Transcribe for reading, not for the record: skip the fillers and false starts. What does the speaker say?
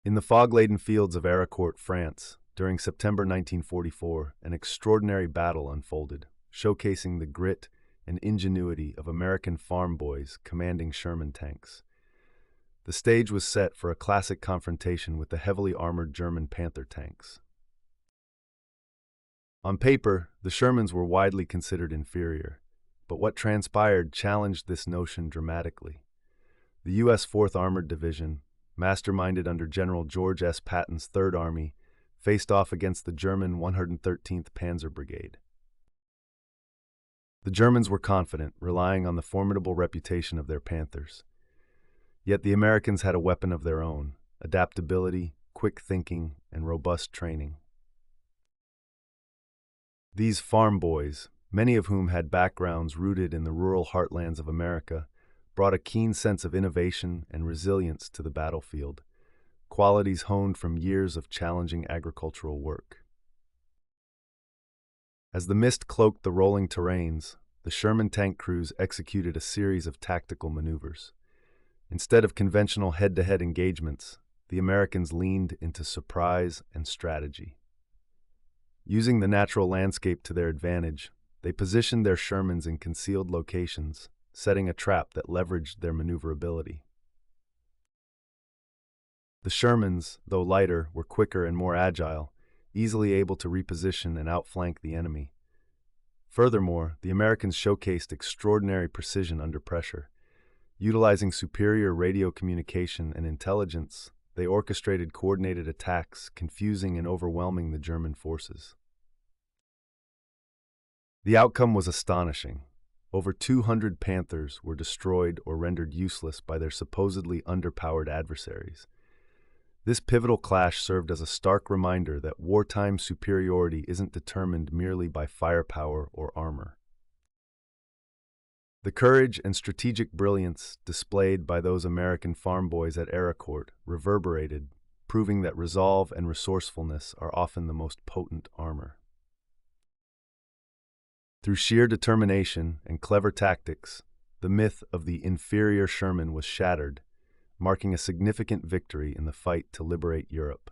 In the fog-laden fields of Arracourt, France, during September 1944, an extraordinary battle unfolded, showcasing the grit and ingenuity of American farm boys commanding Sherman tanks. The stage was set for a classic confrontation with the heavily armored German Panther tanks. On paper, the Shermans were widely considered inferior, but what transpired challenged this notion dramatically. The U.S. 4th Armored Division, masterminded under General George S. Patton's Third Army, faced off against the German 113th Panzer Brigade. The Germans were confident, relying on the formidable reputation of their Panthers. Yet the Americans had a weapon of their own: adaptability, quick thinking, and robust training. These farm boys, many of whom had backgrounds rooted in the rural heartlands of America, brought a keen sense of innovation and resilience to the battlefield, qualities honed from years of challenging agricultural work. As the mist cloaked the rolling terrains, the Sherman tank crews executed a series of tactical maneuvers. Instead of conventional head-to-head engagements, the Americans leaned into surprise and strategy. Using the natural landscape to their advantage, they positioned their Shermans in concealed locations, setting a trap that leveraged their maneuverability. The Shermans, though lighter, were quicker and more agile, easily able to reposition and outflank the enemy. Furthermore, the Americans showcased extraordinary precision under pressure. Utilizing superior radio communication and intelligence, they orchestrated coordinated attacks, confusing and overwhelming the German forces. The outcome was astonishing. Over 200 Panthers were destroyed or rendered useless by their supposedly underpowered adversaries. This pivotal clash served as a stark reminder that wartime superiority isn't determined merely by firepower or armor. The courage and strategic brilliance displayed by those American farm boys at Arracourt reverberated, proving that resolve and resourcefulness are often the most potent armor. Through sheer determination and clever tactics, the myth of the inferior Sherman was shattered, marking a significant victory in the fight to liberate Europe.